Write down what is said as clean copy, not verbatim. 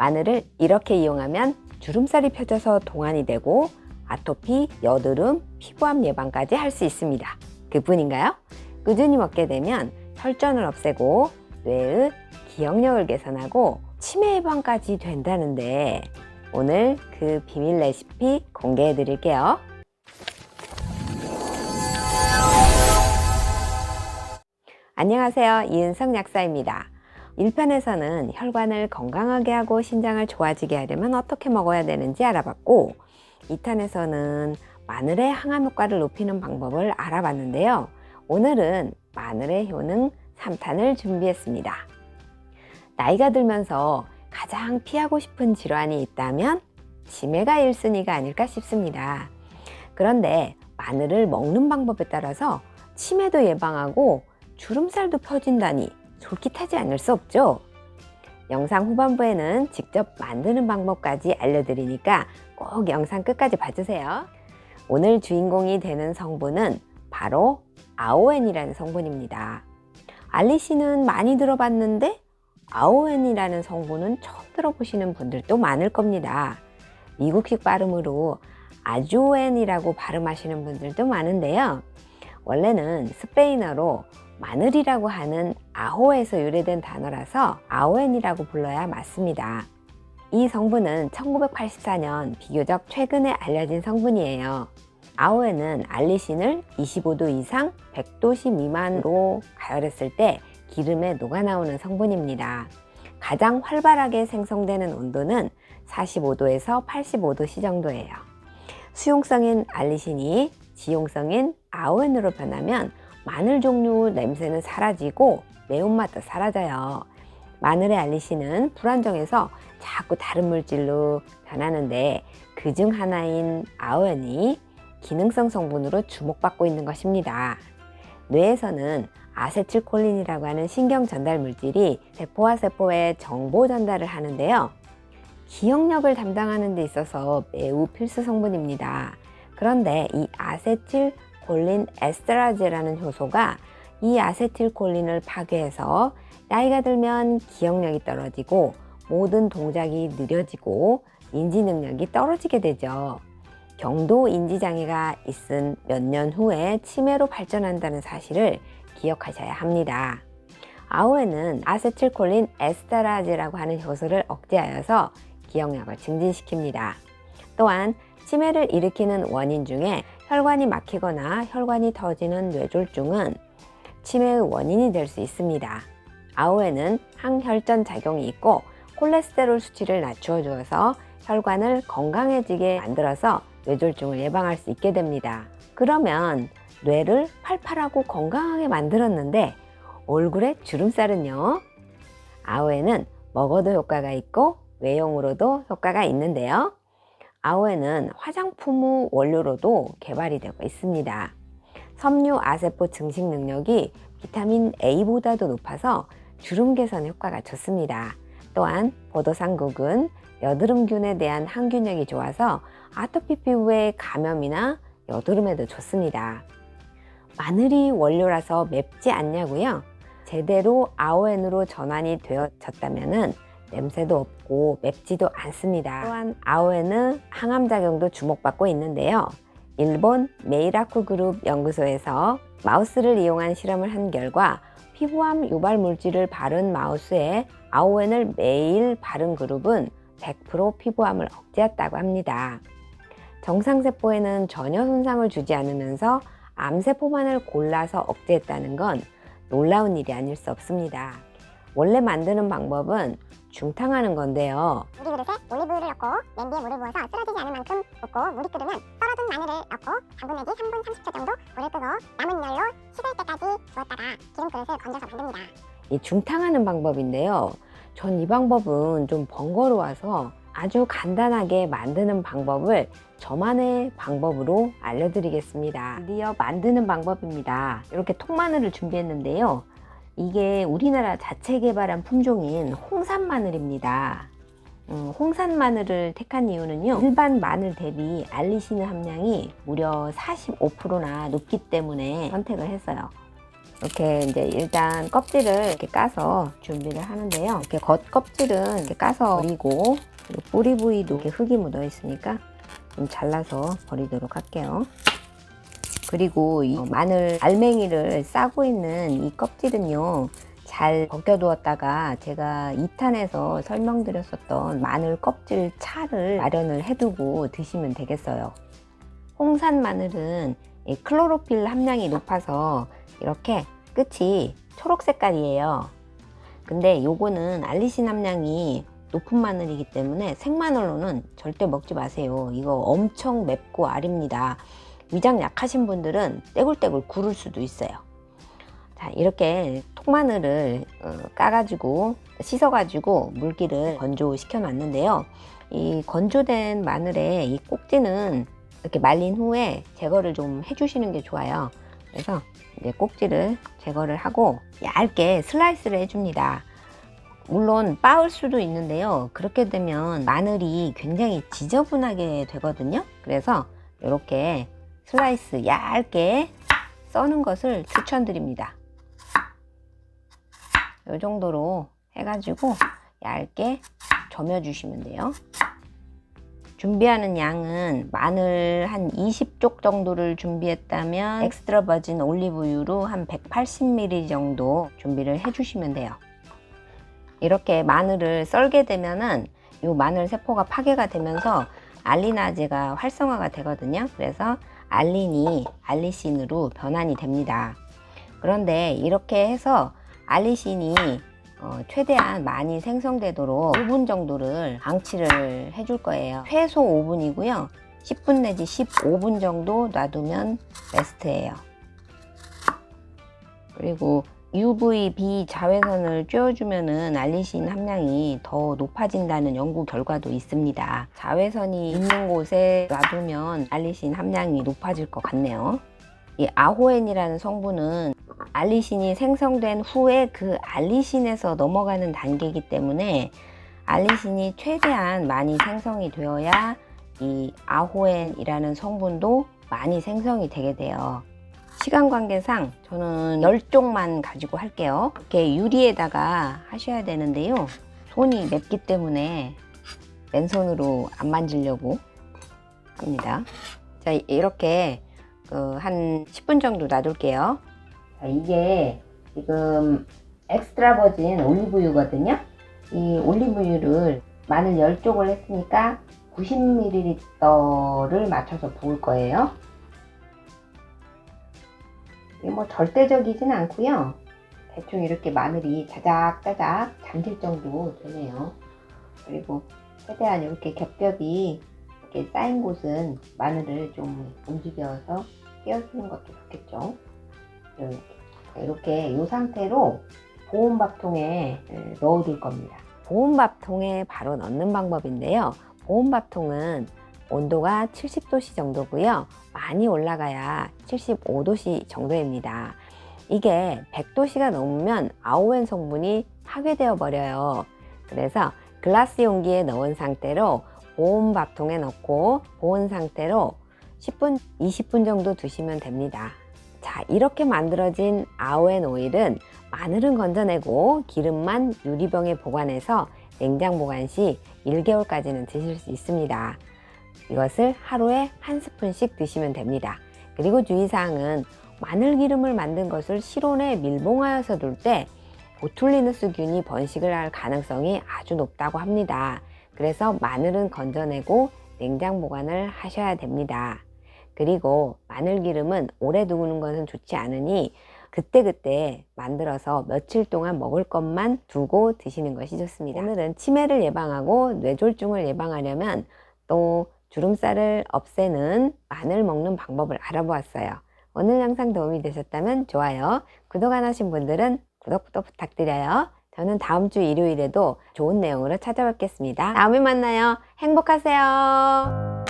마늘을 이렇게 이용하면 주름살이 펴져서 동안이 되고 아토피, 여드름, 피부암 예방까지 할 수 있습니다. 그뿐인가요? 꾸준히 먹게 되면 혈전을 없애고 뇌의 기억력을 개선하고 치매 예방까지 된다는데 오늘 그 비밀 레시피 공개해 드릴게요. 안녕하세요. 이은성 약사입니다. 1편에서는 혈관을 건강하게 하고 신장을 좋아지게 하려면 어떻게 먹어야 되는지 알아봤고 2탄에서는 마늘의 항암 효과를 높이는 방법을 알아봤는데요. 오늘은 마늘의 효능 3탄을 준비했습니다. 나이가 들면서 가장 피하고 싶은 질환이 있다면 치매가 1순위가 아닐까 싶습니다. 그런데 마늘을 먹는 방법에 따라서 치매도 예방하고 주름살도 펴진다니 솔깃하지 않을 수 없죠. 영상 후반부에는 직접 만드는 방법까지 알려드리니까 꼭 영상 끝까지 봐주세요. 오늘 주인공이 되는 성분은 바로 아오엔이라는 성분입니다. 알리신은 많이 들어봤는데 아오엔이라는 성분은 처음 들어보시는 분들도 많을 겁니다. 미국식 발음으로 아조엔이라고 발음하시는 분들도 많은데요. 원래는 스페인어로 마늘이라고 하는 아호에서 유래된 단어라서 아오엔이라고 불러야 맞습니다. 이 성분은 1984년 비교적 최근에 알려진 성분이에요. 아오엔은 알리신을 25도 이상 100도씨 미만으로 가열했을 때 기름에 녹아나오는 성분입니다. 가장 활발하게 생성되는 온도는 45도에서 85도씨 정도예요. 수용성인 알리신이 지용성인 아오엔으로 변하면 마늘 종류 냄새는 사라지고 매운맛도 사라져요. 마늘의 알리신은 불안정해서 자꾸 다른 물질로 변하는데 그중 하나인 아오엔이 기능성 성분으로 주목받고 있는 것입니다. 뇌에서는 아세틸콜린이라고 하는 신경 전달 물질이 세포와 세포에 정보 전달을 하는데요. 기억력을 담당하는 데 있어서 매우 필수 성분입니다. 그런데 이 아세틸콜린 에스테라제라는 효소가 이 아세틸콜린을 파괴해서 나이가 들면 기억력이 떨어지고 모든 동작이 느려지고 인지 능력이 떨어지게 되죠. 경도 인지장애가 있은 몇 년 후에 치매로 발전한다는 사실을 기억하셔야 합니다. 아오엔은 아세틸콜린 에스테라제라고 하는 효소를 억제하여서 기억력을 증진시킵니다. 또한 치매를 일으키는 원인 중에 혈관이 막히거나 혈관이 터지는 뇌졸중은 치매의 원인이 될 수 있습니다. 아오엔은 항혈전 작용이 있고 콜레스테롤 수치를 낮추어 주어서 혈관을 건강해지게 만들어서 뇌졸중을 예방할 수 있게 됩니다. 그러면 뇌를 팔팔하고 건강하게 만들었는데 얼굴에 주름살은요? 아오엔은 먹어도 효과가 있고 외용으로도 효과가 있는데요. 아오엔은 화장품 원료로도 개발이 되고 있습니다. 섬유 아세포 증식 능력이 비타민 A보다도 높아서 주름 개선 효과가 좋습니다. 또한 포도상국은 여드름균에 대한 항균력이 좋아서 아토피 피부의 감염이나 여드름에도 좋습니다. 마늘이 원료라서 맵지 않냐고요? 제대로 아오엔으로 전환이 되어졌다면 냄새도 없고 맵지도 않습니다. 또한 아오엔은 항암작용도 주목받고 있는데요. 일본 메이라쿠 그룹 연구소에서 마우스를 이용한 실험을 한 결과 피부암 유발 물질을 바른 마우스에 아오엔을 매일 바른 그룹은 100% 피부암을 억제했다고 합니다. 정상세포에는 전혀 손상을 주지 않으면서 암세포만을 골라서 억제했다는 건 놀라운 일이 아닐 수 없습니다. 원래 만드는 방법은 중탕하는 건데요. 물이 그릇에 올리브유를 넣고 냄비에 물을 부어서 쓰러지지 않을 만큼 붓고 물이 끓으면 썰어둔 마늘을 넣고 당분 내지 3분 30초 정도 물을 끄고 남은 열로 식을 때까지 두었다가 기름 그릇을 건져서 만듭니다. 이 중탕하는 방법인데요. 전 이 방법은 좀 번거로워서 아주 간단하게 만드는 방법을 저만의 방법으로 알려드리겠습니다. 드디어 만드는 방법입니다. 이렇게 통마늘을 준비했는데요. 이게 우리나라 자체 개발한 품종인 홍산 마늘입니다. 홍산 마늘을 택한 이유는요, 일반 마늘 대비 알리신 함량이 무려 45%나 높기 때문에 선택을 했어요. 이렇게 이제 일단 껍질을 이렇게 까서 준비를 하는데요. 이렇게 겉 껍질은 이렇게 까서 버리고, 그리고 뿌리 부위도 이렇게 흙이 묻어 있으니까 좀 잘라서 버리도록 할게요. 그리고 이 마늘 알맹이를 싸고 있는 이 껍질은요, 잘 벗겨두었다가 제가 2탄에서 설명드렸었던 마늘 껍질 차를 마련을 해두고 드시면 되겠어요. 홍산 마늘은 이 클로로필 함량이 높아서 이렇게 끝이 초록 색깔이에요. 근데 요거는 알리신 함량이 높은 마늘이기 때문에 생마늘로는 절대 먹지 마세요. 이거 엄청 맵고 아립니다. 위장 약하신 분들은 떼굴떼굴 구를 수도 있어요. 자, 이렇게 통마늘을 까가지고 씻어가지고 물기를 건조시켜 놨는데요. 이 건조된 마늘의 이 꼭지는 이렇게 말린 후에 제거를 좀 해주시는 게 좋아요. 그래서 이제 꼭지를 제거를 하고 얇게 슬라이스를 해줍니다. 물론 빻을 수도 있는데요. 그렇게 되면 마늘이 굉장히 지저분하게 되거든요. 그래서 이렇게 슬라이스 얇게 써는 것을 추천드립니다. 이 정도로 해가지고 얇게 저며주시면 돼요. 준비하는 양은 마늘 한 20쪽 정도를 준비했다면 엑스트라 버진 올리브유로 한 180ml 정도 준비를 해주시면 돼요. 이렇게 마늘을 썰게 되면은 이 마늘 세포가 파괴가 되면서 알리나제가 활성화가 되거든요. 그래서 알린이 알리신으로 변환이 됩니다. 그런데 이렇게 해서 알리신이 최대한 많이 생성되도록 5분 정도를 방치를 해줄 거예요. 최소 5분이고요. 10분 내지 15분 정도 놔두면 베스트예요. 그리고 UVB 자외선을 쬐어주면은 알리신 함량이 더 높아진다는 연구 결과도 있습니다. 자외선이 있는 곳에 놔두면 알리신 함량이 높아질 것 같네요. 이 아호엔이라는 성분은 알리신이 생성된 후에 그 알리신에서 넘어가는 단계이기 때문에 알리신이 최대한 많이 생성이 되어야 이 아호엔이라는 성분도 많이 생성이 되게 돼요. 시간 관계상 저는 10쪽만 가지고 할게요. 이렇게 유리에다가 하셔야 되는데요. 손이 맵기 때문에 맨손으로 안 만지려고 합니다. 자, 이렇게 한 10분 정도 놔둘게요. 자, 이게 지금 엑스트라 버진 올리브유거든요. 이 올리브유를 마늘 10쪽을 했으니까 90ml를 맞춰서 부을 거예요. 이게 뭐 절대적이진 않고요. 대충 이렇게 마늘이 자작자작 잠길 정도 되네요. 그리고 최대한 이렇게 겹겹이 이렇게 쌓인 곳은 마늘을 좀 움직여서 띄워주는 것도 좋겠죠. 이렇게 이 상태로 보온밥통에 넣어둘 겁니다. 보온밥통에 바로 넣는 방법인데요. 보온밥통은 온도가 70도씨 정도고요. 많이 올라가야 75도씨 정도입니다. 이게 100도씨가 넘으면 아오엔 성분이 파괴되어 버려요. 그래서 글라스 용기에 넣은 상태로 보온밥통에 넣고 보온 상태로 10분, 20분 정도 두시면 됩니다. 자, 이렇게 만들어진 아오엔 오일은 마늘은 건져내고 기름만 유리병에 보관해서 냉장 보관 시 1개월까지는 드실 수 있습니다. 이것을 하루에 한 스푼씩 드시면 됩니다. 그리고 주의사항은 마늘 기름을 만든 것을 실온에 밀봉하여서 둘 때 보툴리누스균이 번식을 할 가능성이 아주 높다고 합니다. 그래서 마늘은 건져내고 냉장 보관을 하셔야 됩니다. 그리고 마늘 기름은 오래 두는 것은 좋지 않으니 그때그때 만들어서 며칠 동안 먹을 것만 두고 드시는 것이 좋습니다. 오늘은 치매를 예방하고 뇌졸중을 예방하려면 또 주름살을 없애는 마늘 먹는 방법을 알아보았어요. 오늘 영상 도움이 되셨다면 좋아요, 구독 안 하신 분들은 구독부터 부탁드려요. 저는 다음 주 일요일에도 좋은 내용으로 찾아뵙겠습니다. 다음에 만나요. 행복하세요.